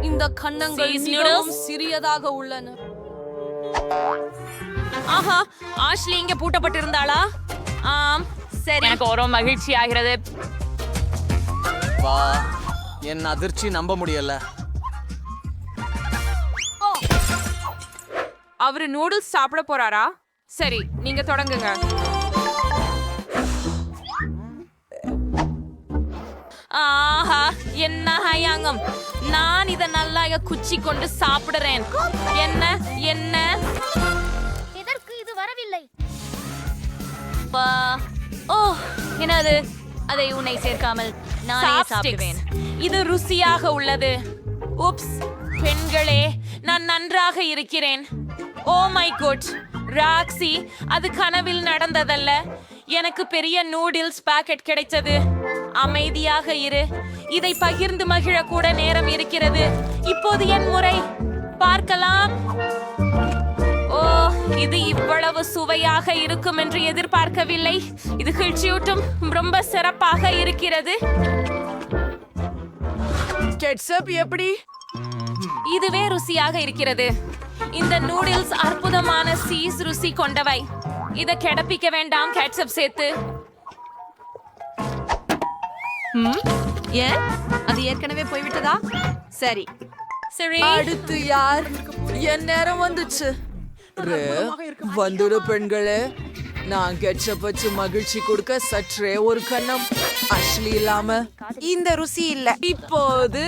இந்த கன்னங்கள் மிகவும் சிறியதாக உள்ளன. ஆஹா, ஆஷ்லி இங்க பூட்டப்பட்டிருந்தாளா? ஆம், சரி. எனக்கு ஒரு மகிழ்ச்சி ஆகிறது. வா, என் அதிர்ச்சி நம்ப முடியல. அவரு நூடுல்ஸ் சாப்பிட போறாரா? சரி, நீங்க தொடங்குங்க. ஆஹா, என்ன ஹயாங்கம். நான் இத நல்லா குச்சி கொண்டு சாப்பிடுறேன். என்ன என்ன எதற்கு இது வரவில்லை? ஓ, என்னது? அதை உன்னை சேர்க்காமல் நானே சாப்பிடுவேன். இது ருசியாக உள்ளது. உப்ஸ், பெண்களே, நான் நன்றாக இருக்கிறேன். ஓ மை குட், ராக்ஸி, அது கனவில் நடந்ததல்ல. எனக்கு பெரிய நூடுல்ஸ் பாக்கெட் கிடைத்தது. அமைதியாக இரு. இதை பகிர்ந்து மகிழ கூட நேரம் இருக்கிறது. இப்போது என் முறை. பார்க்கலாம். ஓ, இது இவ்வளவு சுவையாக இருக்கும் என்று எதிர்பார்க்கவில்லை. இது கிழ்ச்சியூட்டும். ரொம்ப சிறப்பாக இருக்கிறது. கெட்சப் எப்படி? இதுவே ருசியாக இருக்கிறது. இந்த நூடுல்ஸ் அற்புதமான சீஸ் ருசி கொண்டவை. இத கெடப்பிக்க வேண்டாம் கெட்சப் சேர்த்து. ஏன் அது ஏற்கனவே போய்விட்டதா? சரி சரி, அடுத்து யார்? என் நேரம் வந்துச்சு. வந்துடு பெண்களே, நான் கெட்சப் வச்சு மகிழ்ச்சி கொடுக்க சற்றே ஒரு கன்னம். அஷ்லி இல்லாம இந்த ருசி இல்ல. இப்போது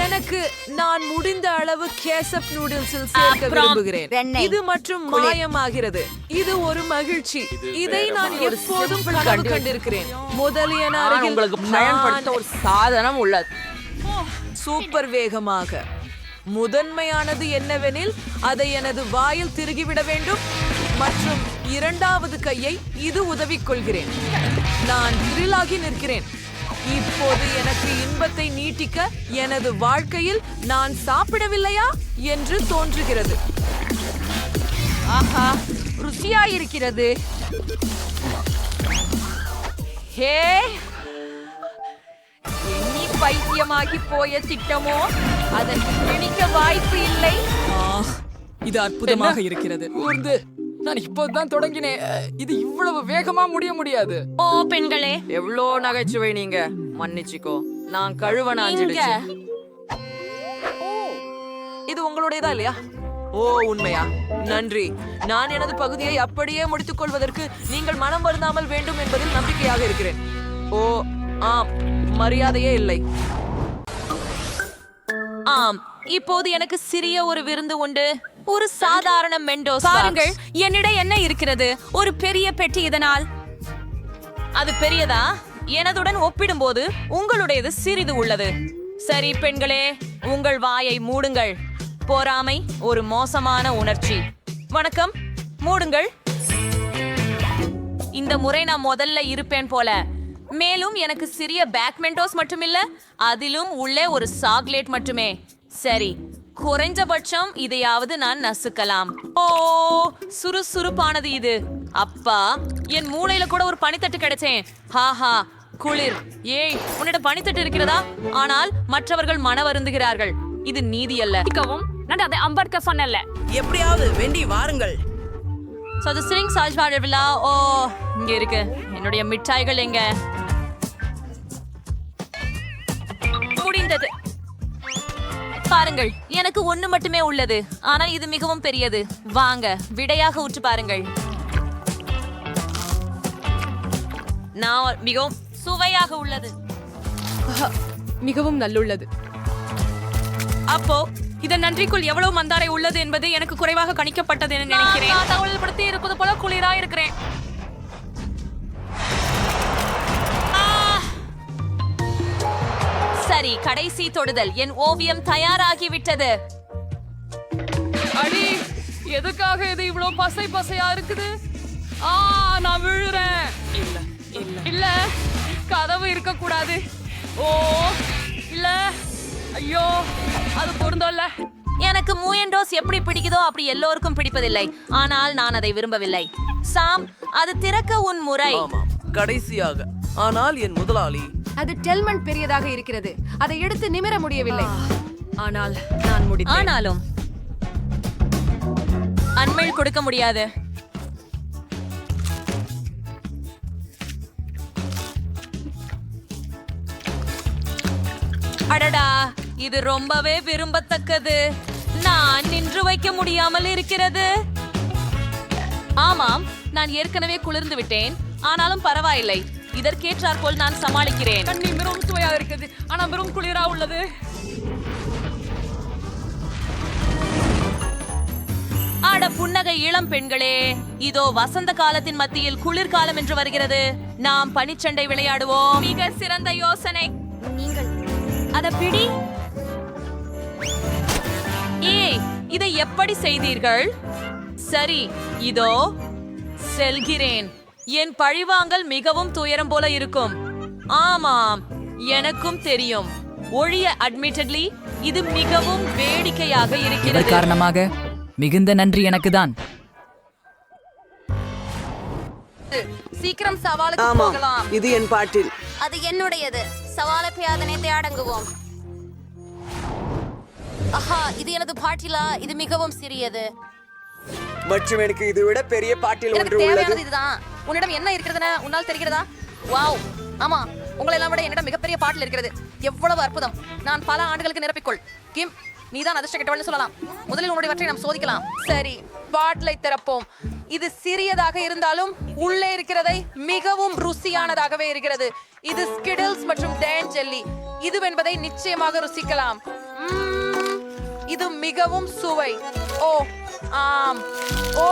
எனக்கு நான் முடிந்த அளவு கேசப் நூடுல்ஸில் சேர்க்க விரும்புகிறேன். இது மற்றும் மாயமாகிறது. இது ஒரு மகிழ்ச்சி. இதை நான் எப்போதும் கனவு கண்டிருக்கிறேன். முதலிய உங்களுக்கு பயன்படுத்த ஒரு சாதனம் உள்ளது. சூப்பர் வேகமாக. முதன்மையானது என்னவெனில் அதை எனது வாயில் திருகிவிட வேண்டும் மற்றும் இரண்டாவது கையை இது உதவிக் கொள்கிறேன். நான் இருளாகி நிற்கிறேன். இப்போது எனக்கு இன்பத்தை நீட்டிக்க எனது வாழ்க்கையில் நான் சாப்பிடவில்லையா என்று தோன்றுகிறது. ஆஹா, ருசியாயிருக்கிறது. ஹே, எண்ணி பைத்தியமாகி போய திட்டமோ அதன் பிடிக்க வாய்ப்பு இல்லை. இது அற்புதமாக இருக்கிறது. நான் இப்போதான் தொடங்கினேன். இது இவ்வளவு வேகமா முடியாது. ஓ பெண்களே, எவ்வளோ நகைச்சுவை. நீங்க மன்னிச்சுக்கோ, நான் கழுவ நாஞ்சிடுச்சு. இது உங்களுடையதா இல்லையா? ஓ உண்மையா? நன்றி. நான் எனது பகுதியை அப்படியே முடித்துக் கொள்வதற்கு நீங்கள் மனம் வருந்தாமல் வேண்டும் என்பதில் நம்பிக்கையாக இருக்கிறேன். ஓ ஆம், மரியாதையே இல்லை. ஆம், இப்போது எனக்கு சிறிய ஒரு விருந்து உண்டு. ஒரு சாதாரண மெண்டோஸ். பாருங்கள், என்னிடம் என்ன இருக்கிறது? ஒரு பெரிய பெட்டி. இதனால் அது பெரியதா? எனதுடன் ஒப்பிடும்போது உங்களுடையது சிறிது உள்ளது. சரி பெண்களே, உங்கள் வாயை மூடுங்கள். பொறாமை ஒரு மோசமான உணர்ச்சி. வணக்கம், மூடுங்கள். இந்த முறை நான் முதல்ல இருப்பேன் போல. மேலும் எனக்கு சிறிய பேக் மெண்டோஸ் மட்டுமில்ல, அதிலும் உள்ளே ஒரு சாக்லேட் மட்டுமே. சரி, குறைஞ்சபட்சம் இதையாவது நான் நசுக்கலாம். ஓ, சுறுசுறுப்பானது இது. அப்பா, என் மூளையில கூட ஒரு பனித்தட்டு கிடைச்சேன். ஹாஹா, குளிர். ஏய், உன்னிடம் பனித்தட்டு இருக்கிறதா? ஆனால் மற்றவர்கள் மன வருந்துகிறார்கள். இது நீதி அல்ல. நான் அதை அம்பர்க்க சொன்னல. எப்படியாவது வேண்டி வாருங்கள். சதுசிரிங் சாஜ்வாழவில்லா. ஓ, இங்க இருக்கு. என்னுடைய மிட்டாய்கள் எங்க? முடிந்தது. பாருங்கள், எனக்கு ஒண்ணு மட்டுமே உள்ளது. ஆனால் இது மிகவும் பெரியது. வாங்க, விடையாக ஊற்று பாருங்கள். நான் மிகவும் சுவையாக உள்ளது. மிகவும் நல்லுள்ளது. அப்போ இதன் நன்றிக்குள் எவ்வளவு மந்தாரை உள்ளது என்பது எனக்கு குறைவாக கணிக்கப்பட்டது என நினைக்கிறேன். நான் தகவல் படுத்தி இருப்பது போல குளிரா இருக்கிறேன். சரி, கடைசி தொடுதல். என் ஓவியம் தயாராகிவிட்டது. அடி, எதுக்காக இது இவ்வளவு பசை பசையா இருக்குது? நான் விழுறேன். இல்ல, கதவு இருக்க கூடாது. ஓ இல்ல, ஐயோ, அது பொருந்தல்ல. எனக்கு மூயண்டோஸ் எப்படி பிடிக்குதோ அப்படி எல்லோருக்கும் பிடிப்பதில்லை. ஆனால் நான் அதை விரும்பவில்லை. சாம், அது திறக்க உன் முறை. கடைசியாக, ஆனால் என் முதலாளி. அது டெல்மண்ட் பெரியதாக இருக்கிறது. அதை எடுத்து நிமிர முடியவில்லை. ஆனால் நான் முடித்தேன். ஆனாலும் அண்மையில் கொடுக்க முடியாது. அடடா, இது ரொம்பவே விரும்பத்தக்கது. நான் நின்று வைக்க முடியாமல் இருக்கிறது. ஆமாம், நான் ஏற்கனவே குளிர்ந்து விட்டேன். ஆனாலும் பரவாயில்லை, இதற்கேற்றாற்போல் நான் சமாளிக்கிறேன். தண்ணி மிகவும் சுவையாக இருக்குது, ஆனா மிகவும் குளிரா உள்ளது. ஆட புன்னகை இளம் பெண்களே, இதோ வசந்த காலத்தின் மத்தியில் குளிர்காலம் என்று வருகிறது. நாம் பனிச்சண்டை விளையாடுவோம். மிக சிறந்த யோசனை. நீங்கள் அத பிடி. ஏய், இதை எப்படி செய்தீர்கள்? சரி, இதோ செல்கிறேன். என் பழிவாங்கல் மிகவும் துயரம் போல இருக்கும். ஆமாம், எனக்கும் தெரியும். ஒழிய அட்மிட்டட்லி இது மிகவும் வேடிக்கையாக இருக்கிறது. காரணமாக மிகுந்த நன்றி எனக்கு தான். சீக்கிரம் சவாலுக்கு ஆமாம், போகலாம். இது என் பாட்டில். அது என்னுடையது. சவாலை பியாதனத்தை அடங்குவோம். ஆஹா, இது எனது பாட்டிலா. இது மிகவும் சிறியது. மற்றும் எனக்கு இதை விட பெரிய பாட்டில் எனக்கு ஒன்று உள்ளது. தேவையானது இதுதான். உன்னிடம் என்ன இருக்கிறதுன்னு உன்னால் தெரிகிறதா? வாவ், ஆமா, உங்களை எல்லாம் விட என்னிடம் மிகப்பெரிய பாட்டில் இருக்கிறது. எவ்வளவு அற்புதம். நான் பல ஆண்டுகளுக்கு நிரப்பிக்கொள். கிம், நீதான் அதிர்ஷ்ட கெட்டவள்னு சொல்லலாம். முதலில் உன்னுடையவற்றை நாம் சோதிக்கலாம். சரி, பாட்டிலை திறப்போம். இது சிறியதாக இருந்தாலும் உள்ளே இருக்கிறதை மிகவும் ருசியானதாகவே இருக்கிறது. இது ஸ்கிடில்ஸ் மற்றும் டேன் ஜெல்லி. இதுவென்பதை நிச்சயமாக ருசிக்கலாம். இது மிகவும் சுவை. ஓ ஆம், ஓ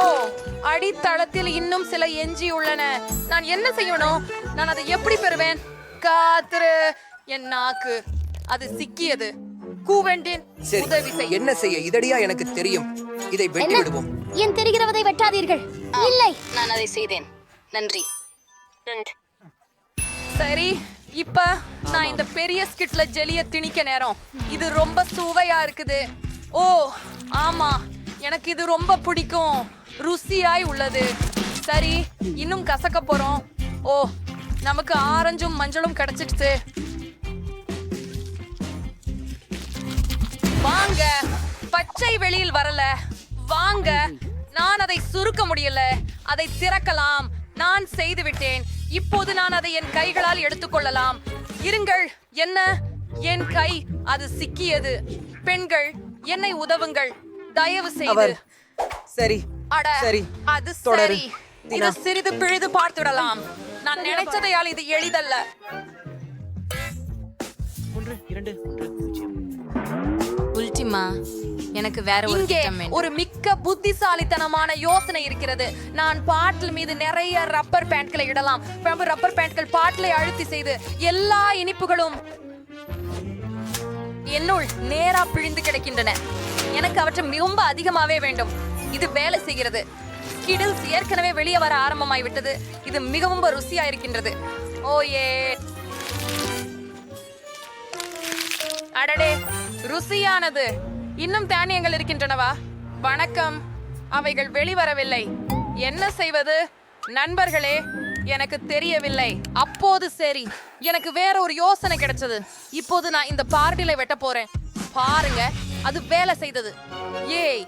அடித்தளத்தில் இன்னும் சில எஞ்சி உள்ளன. நான் என்ன செய்யணும்? நான் அதை எப்படி பெறுவேன்? காத்துரு, என் நாக்கு. அது சிக்கியது. கூவெண்டின் உதவி செய். என்ன செய்ய இதடியா எனக்கு தெரியும். இதை வெட்டி விடுவோம். என் தெரிகிறவதை வெட்டாதீர்கள். இல்லை, நான் அதை செய்தேன். நன்றி. சரி, இப்ப நான் இந்த பெரிய ஸ்கிட்ல ஜெலிய திணிக்க நேரம். இது ரொம்ப சுவையா இருக்குது. ஓ ஆமா, எனக்கு இது ரொம்ப பிடிக்கும். ருசியாய் உள்ளது. சரி, இன்னும் கசக்க போறோம். ஓ, நமக்கு ஆரஞ்சும் மஞ்சளும் கிடைச்சிடுச்சு. வாங்க, பச்சை வெளியில் வரல. வாங்க, நான் அதை சுருக்க முடியல. அதை திறக்கலாம். நான் செய்து விட்டேன். இப்போது நான் அதை என் கைகளால் எடுத்துக்கொள்ளலாம். இருங்கள். என்ன? என் கை அது சிக்கியது. பெண்கள், என்னை உதவுங்கள் தயவு செய்து. சரி, அட, சரி, அது தொடரு. சரி. இது சிறிது பிழிது பார்த்துவிடலாம். நான் நினைச்சதையால் இது எளிதல்ல. 1 2 0. உல்டிமா, எனக்கு வேற ஒரு இங்கே திட்டம் வேண்டும். ஒரு மிக்க புத்திசாலித்தனமான யோசனை இருக்கிறது. நான் பாட்டில் மீது நிறைய ரப்பர் பேண்ட்களை இடலாம். ரப்பர் பேண்ட்கள் பாட்டிலை அழுத்தி செய்து எல்லா இனிப்புகளும் என்னுள் நேரா பிழிந்து கிடக்கின்றன. எனக்கு அவற்றை மிகவும் அதிகமாவே வேண்டும். இது வேலை செய்கிறது. ஸ்கிடில்ஸ் ஏற்கனவே வெளியே வர ஆரம்பமாய் விட்டது. இது மிகவும் ருசியா இருக்கின்றது. ஓயே, அடடே, ருசியானது. இன்னும் தானியங்கள் இருக்கின்றனவா? வணக்கம். அவைகள் வெளிவரவில்லை. என்ன செய்வது? நண்பர்களே, எனக்கு தெரியவில்லை. அப்போது சரி, எனக்கு வேற ஒரு யோசனை கிடைச்சது. இப்போது நான் இந்த பார்ட்டிலை வெட்ட போறேன். பாருங்க, அது வேலை செய்தது. ஏய்,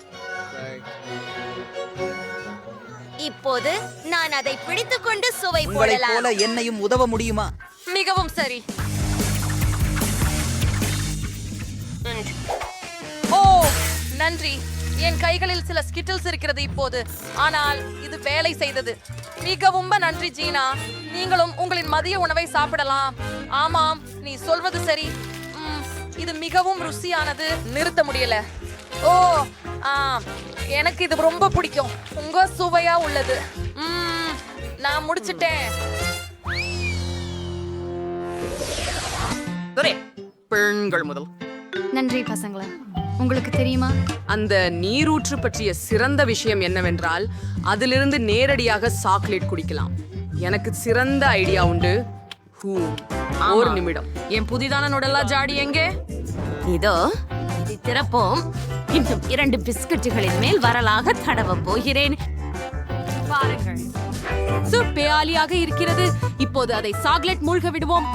இப்போது நான் அதை பிடித்துக்கொண்டு சுவை உங்களைப் போடலாம். போல என்னையும் உதவ முடியுமா? மிகவும் சரி. ஓ நன்றி. என் கைகளில் சில ஸ்கிட்டில்ஸ் இருக்கிறது இப்போது. ஆனால் இது வேலை செய்தது. மிகவும் நன்றி ஜீனா. நீங்களும் உங்களின் மதிய உணவை சாப்பிடலாம். ஆமாம், நீ சொல்வது சரி. இது மிகவும் ருசியானது. நிறுத்த முடியல. ஓ எனக்கு இது ரொம்ப பிடிக்கும். உங்க சுவையா உள்ளது. நான் முடிச்சிட்டேன். பெண்கள் முதல். நன்றி பசங்களா. உங்களுக்கு தெரியுமா, அந்த நீரூற்று பற்றிய சிறந்த விஷயம் என்னவென்றால் அதிலிருந்து நேரடியாக சாக்லேட் குடிக்கலாம். எனக்கு சிறந்த ஐடியா உண்டு. ஒரு நிமிடம். என் புதிதான நுடலா ஜாடி எங்கே? இதோ இதை திறப்போம். இன்னும் 2 பிஸ்கட்டுகளின் மேல் வரலாக தடவ போகிறேன். பாருங்கள், சுப்பேயாலியாக இருக்கிறது. இப்போது அதை சாக்லேட் மூழ்க விடுவோம்.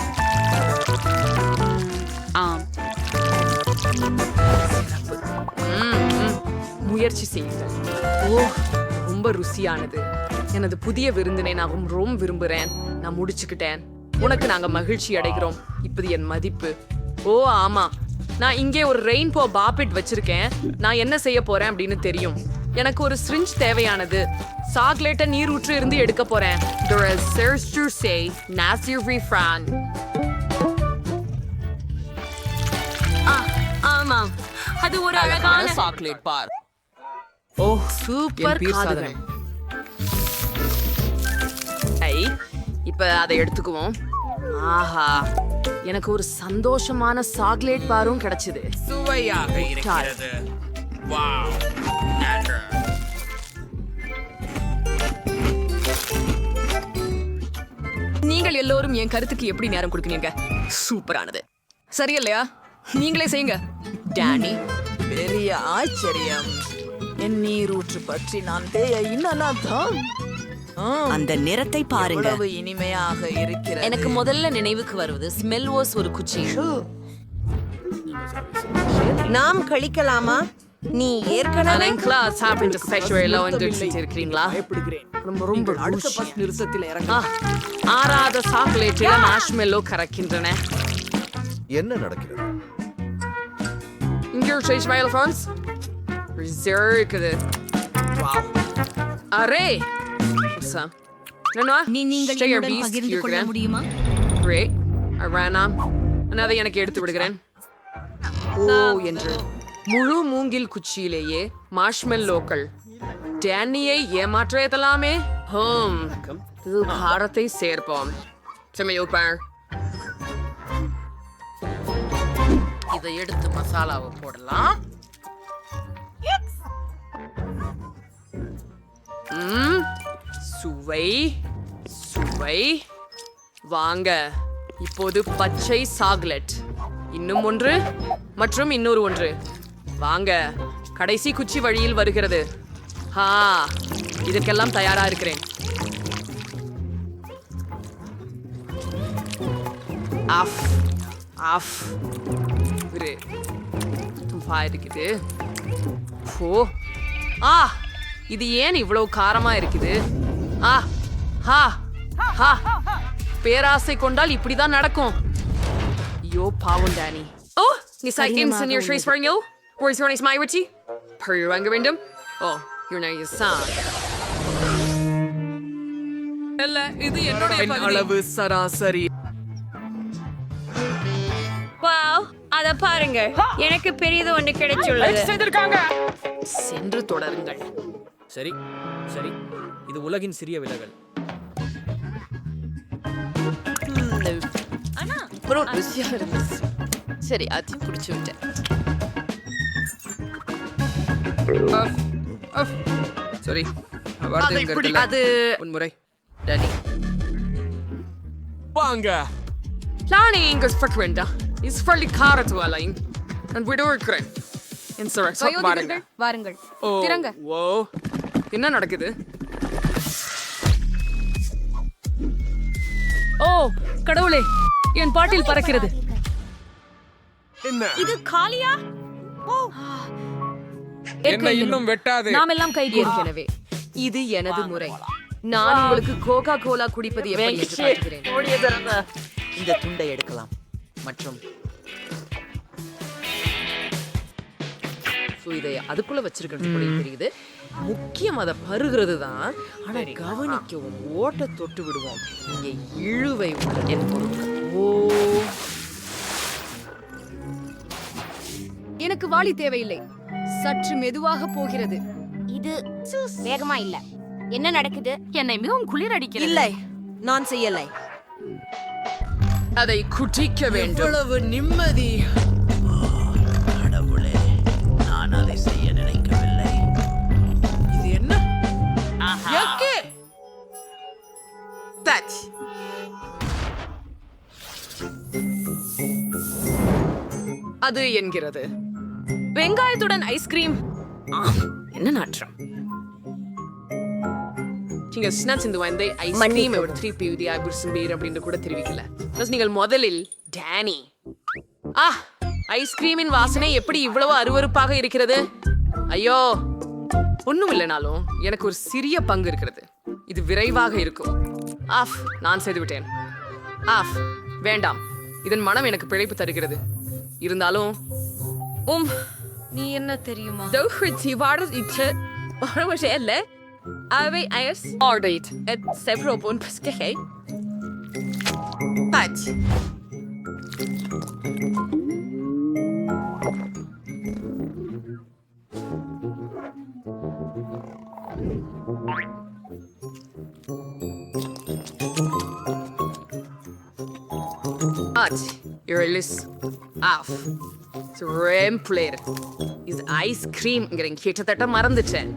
முயற்சி செய்யுங்கள். ஓ, ரொம்ப ருசியானது. எனது புதிய விருந்தினை நான் ரொம்ப விரும்புறேன். நான் முடிச்சுக்கிட்டேன். உனக்கு நாங்க மகிழ்ச்சி அடைகிறோம். இப்போது என் மதிப்பு. ஓ ஆமா, நான் இங்கே ஒரு ரெயின்போ பாப்பிட் வச்சிருக்கேன். நான் என்ன செய்ய போறேன் அப்படின்னு தெரியும். எனக்கு ஒரு ஸ்ரிஞ்ச் தேவையானது. சாக்லேட்டை நீரூற்று இருந்து எடுக்க போறேன். ஆமாம், அது ஒரு அழகான சாக்லேட் பார். ஓ சூப்பர் சாதனை. ஐ, இப்ப அதை எடுத்துக்குவோம். ஆஹா, எனக்கு ஒரு சந்தோஷமான சாக்லேட் பாரும் கிடைச்சது. சுவையாக இருக்கிறது. வாவ். நீங்கள் எல்லோரும் என் கருத்துக்கு எப்படி நேரம் கொடுக்குறீங்க? சூப்பரானது. சரியில்லையா? நீங்களே செய்யுங்க. டானி, பெரிய ஆச்சரியம். என் நீரூற்று பற்றி நான் தான் அந்த நிறத்தை பாருங்க. எவ்வளவு இனிமையாக இருக்கிறது. எனக்கு முதல்ல நினைவுக்கு வருவது ஸ்மெல் வாஸ் ஒரு குச்சி. நாம் கழிக்கலாமா? நீ ஏற்கனவே சாப்பிட்டு ஸ்பெஷலா இருக்கிறீங்களா? ரொம்ப ரொம்ப அடுத்த பஸ் நிறுத்தத்தில் இறங்க. ஆறாத சாக்லேட்டில் மார்ஷ்மெல்லோ கறக்கின்றன. என்ன நடக்கிறது? இங்கே ஒரு ஸ்மைல் ஃப்ரான்ஸ் இருக்குது. வாவ். அரே பகிர்ந்து கொள்ள முடியுமா? அதை எனக்கு எடுத்து விடுகிறேன். ஓ என்று முழு மூங்கில் குச்சியிலேயே மார்ஷ்மெல்லோக்கள். டேனியை ஏமாற்றலாமே. ஹோம், இது காரத்தை சேர்ப்போம். இதை எடுத்து மசாலாவை போடலாம். சுவை சுவை. வாங்க, இப்போது பச்சை சாக்லேட். இன்னும் ஒன்று மற்றும் இன்னொரு ஒன்று. வாங்க, கடைசி குச்சி வழியில் வருகிறது. ஹா, இதற்கெல்லாம் தயாரா இருக்கிறேன். ஆஃப் ஆஃப் இருக்குது. ஓ ஆ, இது ஏன் இவ்வளவு காரமா இருக்குது? ஆ ஹா ஹா, பேராசை கொண்டால் இப்படிதான் நடக்கும். ஐயோ பாவம் டானி. ஓ, நீ சைக்கிள் சீனியர் ட்ரேஸ் வரீங்க? Where's your nice Myrichi? Per வாங்க வேண்டும். ஓ, you're now your son. இல்ல, இது என்னோட அளவு சராசரி. வாவ், அத பாருங்க. எனக்கு பெரியது ஒன்று கிடைச்சுள்ளது. சென்று தொடருங்கள். சரி சரி, இது உலகின் சிறிய விலகல். சரி, அது குடிச்சு விட்டேன். சரி, அது முறை டானி. வாங்க. Lani ingas frequenta. Is fairly caratu alain. And we do இருக்கிறேன். வயோதிகர்கள் வாருங்கள். திறங்க. ஓ, என்ன நடக்குது? ஓ கடவுளே, என் பாட்டில் பறக்கிறது. என்ன? இது காலியா? என்ன இன்னும் வெட்டாதே. நாம் எல்லாம் கைகூடி. எனவே இது எனது முறை. நான் உங்களுக்கு கோகா கோலா குடிப்பது எப்படி என்று காட்டுகிறேன். இந்த துண்டை எடுக்கலாம் மற்றும் இதை அதுக்குள்ள வச்சிருக்கிறது போல தெரியுது. முக்கியம் அதை பருகிறது தான். ஆனா கவனிக்கவும், ஓட்ட தொட்டு விடுவோம். இங்கே இழுவை என் பொருட்கள். ஓ, எனக்கு வாளி தேவையில்லை. சற்று மெதுவாக போகிறது. இது வேகமா இல்ல. என்ன நடக்குது? என்னை மிகவும் குளிர் அடிக்கிறது. இல்லை, நான் செய்யலை. அதை குடிக்க வேண்டும். இவ்வளவு நிம்மதி. கடவுளே, நான் அதை செய்ய நினைக்கவில்லை. இது என்ன? யக்கே. தட். அது என்கிறது. வெங்காயத்துடன் ஐஸ்கிரீம். என்ன நாற்றம். நீங்க ஸ்நாக்ஸ் இந்த வந்து ஐஸ்கிரீம் ஒரு 3 PUD அப்படின்னு கூட தெரிவிக்கல. நீங்கள் முதலில் டேனி. ஐஸ்கிரீமின் வாசனை எப்படி இவ்வளவு அருவருப்பாக இருக்கிறது? ஐயோ, ஒண்ணும் இல்லைனாலும் எனக்கு ஒரு சிறிய பங்கு இருக்கிறது. இது விரைவாக இருக்கும். நான் செய்து விட்டேன். வேண்டாம். இதன் மனம் எனக்கு பிழைப்பு தருகிறது. இருந்தாலும் நீ என்ன தெரியுமா? ஐஸ்கிரீம் கிட்டத்தட்ட மறந்துட்டேன்.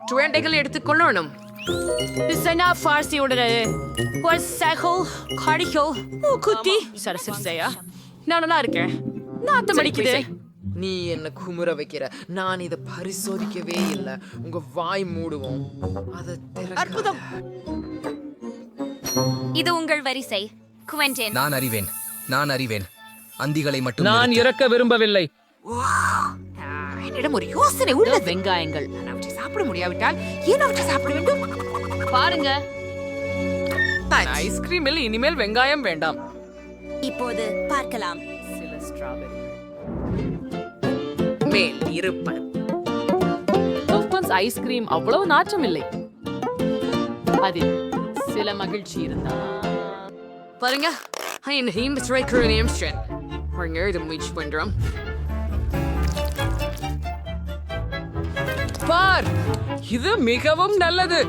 டுவெண்டைகள் எடுத்துக்கொள்ளணும். நான் நல்லா இருக்கேன். நாத்தம் அடிக்குது. நீ என்ன குமுற வைக்கிற? நான் இதை பரிசோதிக்கவே இல்லை. உங்க வாய் மூடுவோம். அற்புதம். இது உங்கள் வரிசை. குவென்டின். நான் அறிவேன். அந்திகளை மட்டும் நான் இறக்க விரும்பவில்லை. என்னிடம் ஒரு யோசனை உள்ளது. வெங்காயங்கள் நான் அவற்றை சாப்பிட முடியாவிட்டால் ஏன் அவற்றை சாப்பிட வேண்டும்? பாருங்க, ஐஸ்கிரீமில் இனிமேல் வெங்காயம் வேண்டாம். இப்போது பார்க்கலாம். சில ஸ்ட்ராபெரி மேல் இருப்பது. ஐஸ்கிரீம் அவ்வளவு நாற்றம் இல்லை. அதில் சில மகிழ்ச்சி இருந்தா பாருங்க. முயற்சி பண்றோம். பார், இது மிகவும் நல்லது.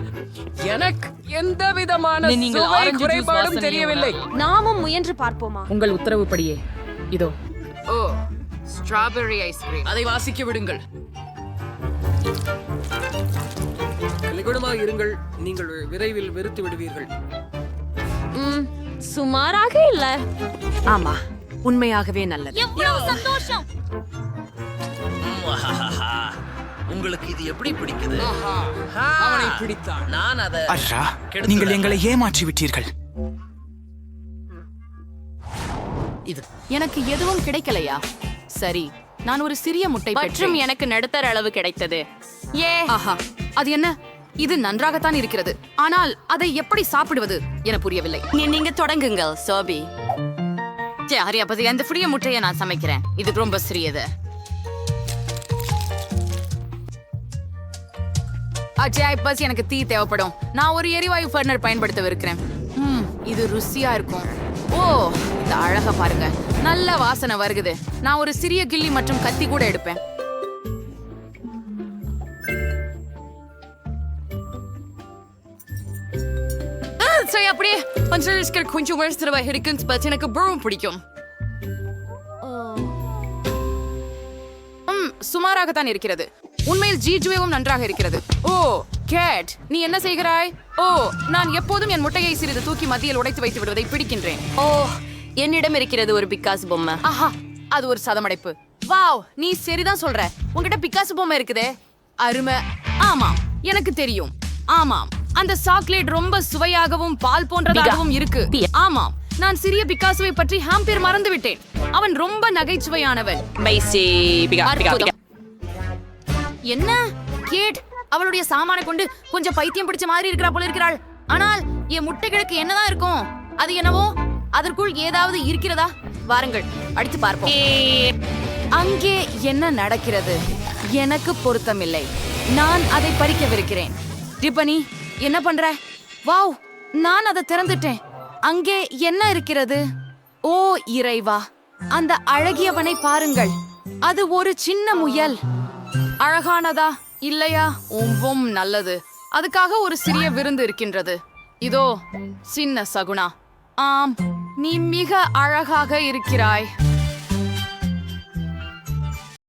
எனக்கு எந்த விதமான சுவை குறைபாடும் தெரியவில்லை. நாமும் முயன்று பார்ப்போமா? உங்கள் உத்தரவுப்படியே இதோ. Strawberry ice cream. அதை வாசிக்க விடுங்கள். நிகுணமாக இருங்கள். நீங்கள் விரைவில் வெறுத்து விடுவீர்கள். சுமாராக இல்ல. ஆமா, உண்மையாகவே நல்லது. எவ்வளவு சந்தோஷம். உங்களுக்கு இது எப்படி பிடிக்குது? அவனை பிடித்தான். நான் அதை நீங்கள் எங்களை ஏமாற்றி விட்டீர்கள். எனக்கு எதுவும் கிடைக்கலையா? சரி, நான் ஒரு சிறிய முட்டை மற்றும் எனக்கு நடுத்தர அளவு கிடைத்தது. அது என்ன? இது நன்றாகத்தான் இருக்கிறது, ஆனால் அதை எப்படி சாப்பிடுவது என புரியவில்லை. நீங்க தொடங்குங்கள் சோபி. சரி, அப்ப அந்த புதிய முட்டையை நான் சமைக்கிறேன். இது ரொம்ப சிறியது. பஸ் எனக்கு தீ தேவைப்படும். நான் ஒரு எரிவாயு பர்னர் பயன்படுத்தவிருக்கிறேன். இது ருசியா இருக்கும். இந்த அழகா பாருங்க, நல்ல வாசனை வருகுது. நான் ஒரு சிறிய கிள்ளி மற்றும் கத்தி கூட எடுப்பேன். அப்படியே கொஞ்சம் எனக்கு ப்ரூம் பிடிக்கும். சுமாராகத்தான் இருக்கிறது. உண்மையில் ஜிஜுவும் நன்றாக இருக்கிறது. கேட், நீ என்ன செய்கிறாய்? நான் எப்போதும் என் முட்டையை சிறிது தூக்கி மத்தியில் உடைத்து வைத்து விடுவதை பிடிக்கின்றேன். என்னிடம் இருக்கிறது ஒரு பிக்காசு பொம்மை. அது ஒரு சதமடைப்பு. வாவ், நீ சரிதான் சொல்ற. உன்கிட்ட பிக்காசு பொம்மை இருக்குதே. அருமை. ஆமாம், எனக்கு தெரியும். ஆமாம், அந்த சாக்லேட் ரொம்ப சுவையாகவும் பால் போன்றதாகவும் இருக்கு. ஆமாம், நான் சிறிய பிக்காசுவை பற்றி ஹாம்பியர் மறந்து விட்டேன். அவன் ரொம்ப நகைச்சுவையானவன். என்ன கேட், அவளுடைய சாமான கொண்டு கொஞ்சம் பைத்தியம் பிடிச்ச மாதிரி இருக்கிறா போல இருக்கிறாள். ஆனால் என் முட்டைகளுக்கு என்னதான் இருக்கும்? அது என்னவோ, அதற்குள் ஏதாவது இருக்கிறதா? வாருங்கள், அடித்து பார்ப்போம். அங்கே என்ன நடக்கிறது? எனக்கு பொருத்தமில்லை. நான் அதை பறிக்கவிருக்கிறேன். டிப்பனி, என்ன பண்ற? வாவ், நான் அதை திறந்துட்டேன். அங்கே என்ன இருக்கிறது? ஓ இறைவா, அந்த அழகியவனை பாருங்கள். அது ஒரு சின்ன முயல். அழகானதா இல்லையா? நல்லது. அதுக்காக ஒரு சிறிய விருந்து இருக்கின்றது. இதோ சின்ன சகுனா. ஆம், நீ மிக அழகாக இருக்கிறாய்.